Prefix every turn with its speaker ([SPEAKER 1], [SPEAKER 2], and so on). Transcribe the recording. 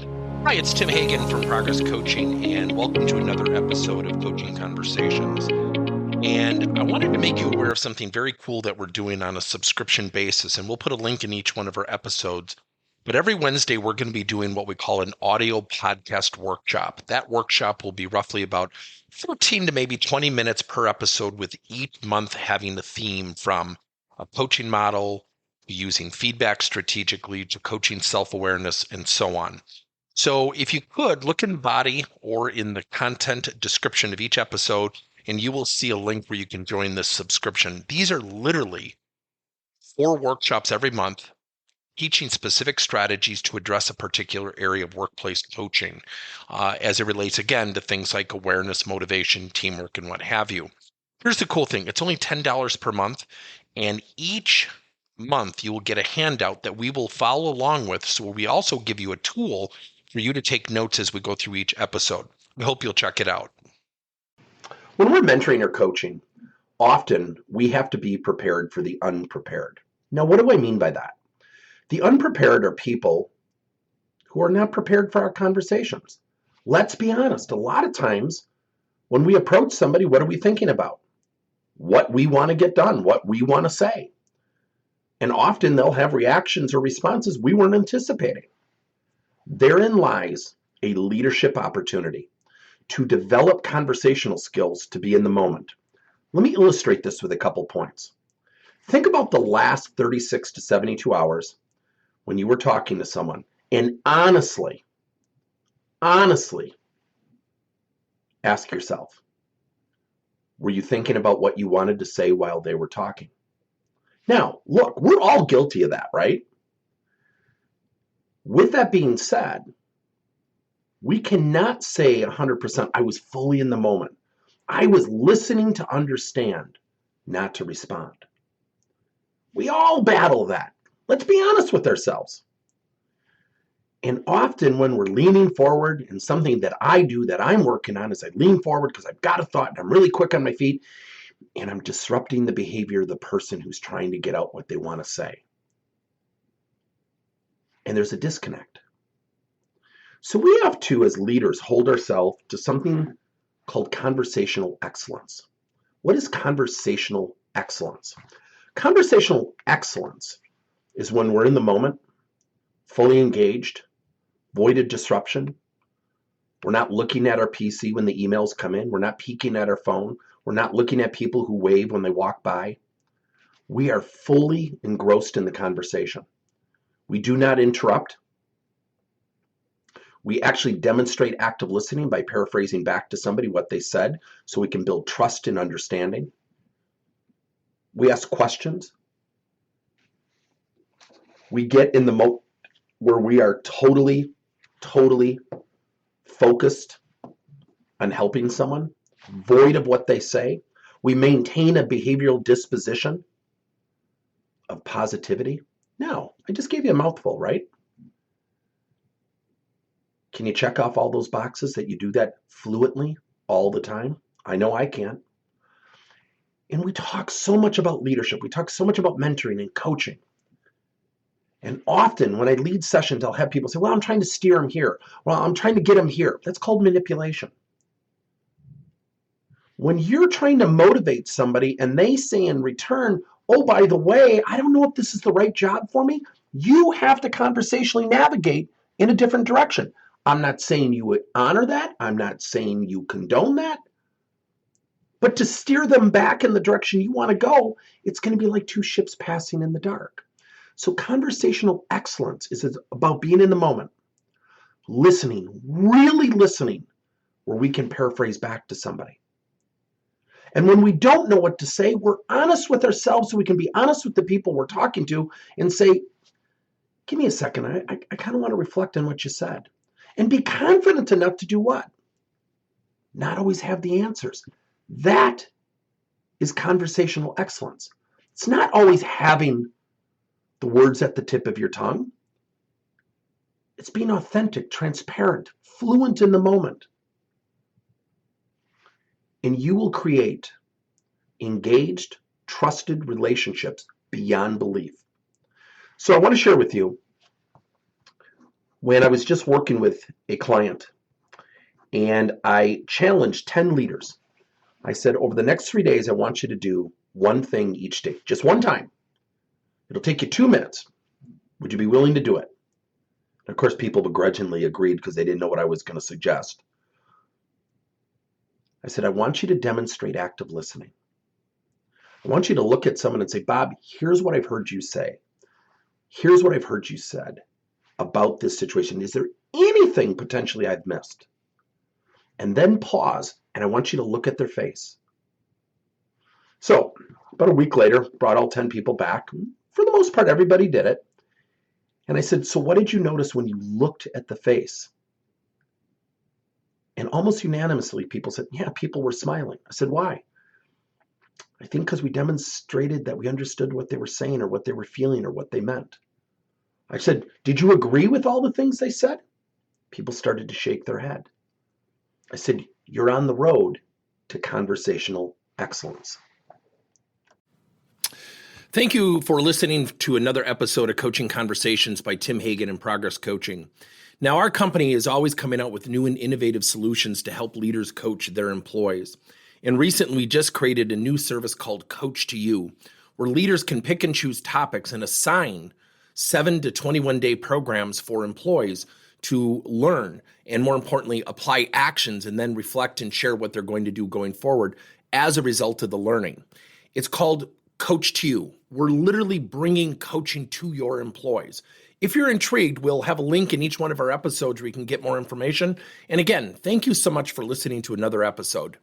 [SPEAKER 1] Hi, it's Tim Hagen from Progress Coaching, and welcome to another episode of Coaching Conversations. And I wanted to make you aware of something very cool that we're doing on a subscription basis, and we'll put a link in each one of our episodes. But every Wednesday, we're going to be doing what we call an audio podcast workshop. That workshop will be roughly about 14 to maybe 20 minutes per episode, with each month having a theme from a coaching model, using feedback strategically, to coaching self-awareness, and so on. So if you could, look in the body or in the content description of each episode, and you will see a link where you can join this subscription. These are literally 4 workshops every month, teaching specific strategies to address a particular area of workplace coaching, as it relates, again, to things like awareness, motivation, teamwork, and what have you. Here's the cool thing. It's only $10 per month, and each month you will get a handout that we will follow along with. So we also give you a tool for you to take notes as we go through each episode. We hope you'll check it out.
[SPEAKER 2] When we're mentoring or coaching, often we have to be prepared for the unprepared. Now, what do I mean by that? The unprepared are people who are not prepared for our conversations. Let's be honest. A lot of times when we approach somebody, what are we thinking about? What we want to get done, what we want to say. And often they'll have reactions or responses we weren't anticipating. Therein lies a leadership opportunity to develop conversational skills to be in the moment. Let me illustrate this with a couple points. Think about the last 36 to 72 hours when you were talking to someone, and honestly, ask yourself, were you thinking about what you wanted to say while they were talking? Now, look, we're all guilty of that, right? With that being said, we cannot say 100% I was fully in the moment. I was listening to understand, not to respond. We all battle that. Let's be honest with ourselves. And often when we're leaning forward, and something that I do that I'm working on is I lean forward because I've got a thought and I'm really quick on my feet, and I'm disrupting the behavior of the person who's trying to get out what they want to say. And there's a disconnect. So we have to, as leaders, hold ourselves to something called conversational excellence. What is conversational excellence? Conversational excellence is when we're in the moment, fully engaged, void of disruption. We're not looking at our PC when the emails come in. We're not peeking at our phone. We're not looking at people who wave when they walk by. We are fully engrossed in the conversation. We do not interrupt. We actually demonstrate active listening by paraphrasing back to somebody what they said so we can build trust and understanding. We ask questions. We get in the mode where we are totally focused on helping someone, void of what they say. We maintain a behavioral disposition of positivity. Now, I just gave you a mouthful, right? Can you check off all those boxes that you do that fluently all the time? I know I can. And we talk so much about leadership. We talk so much about mentoring and coaching. And often when I lead sessions, I'll have people say, well, I'm trying to steer them here. Well, I'm trying to get them here. That's called manipulation. When you're trying to motivate somebody and they say in return, oh, by the way, I don't know if this is the right job for me, you have to conversationally navigate in a different direction. I'm not saying you would honor that. I'm not saying you condone that. But to steer them back in the direction you want to go, it's going to be like two ships passing in the dark. So conversational excellence is about being in the moment, listening, really listening, where we can paraphrase back to somebody. And when we don't know what to say, we're honest with ourselves so we can be honest with the people we're talking to and say, give me a second, I kind of want to reflect on what you said. And be confident enough to do what? Not always have the answers. That is conversational excellence. It's not always having the words at the tip of your tongue. It's being authentic, transparent, fluent in the moment. And you will create engaged, trusted relationships beyond belief. So I want to share with you when I was just working with a client and I challenged 10 leaders. I said, over the next 3 days, I want you to do one thing each day, just one time. It'll take you 2 minutes. Would you be willing to do it? And of course, people begrudgingly agreed because they didn't know what I was going to suggest. I said, I want you to demonstrate active listening. I want you to look at someone and say, Bob, here's what I've heard you say. Here's what I've heard you said about this situation. Is there anything potentially I've missed? And then pause, and I want you to look at their face. So about a week later, brought all 10 people back. For the most part, everybody did it. And I said, so what did you notice when you looked at the face? And almost unanimously, people said, yeah, people were smiling. I said, why? I think because we demonstrated that we understood what they were saying or what they were feeling or what they meant. I said, did you agree with all the things they said? People started to shake their head. I said, you're on the road to conversational excellence.
[SPEAKER 1] Thank you for listening to another episode of Coaching Conversations by Tim Hagen and Progress Coaching. Now, our company is always coming out with new and innovative solutions to help leaders coach their employees. And recently, we just created a new service called Coach to You, where leaders can pick and choose topics and assign 7 to 21-day programs for employees to learn and, more importantly, apply actions and then reflect and share what they're going to do going forward as a result of the learning. It's called Coach to You. We're literally bringing coaching to your employees. If you're intrigued, we'll have a link in each one of our episodes where you can get more information. And again, thank you so much for listening to another episode.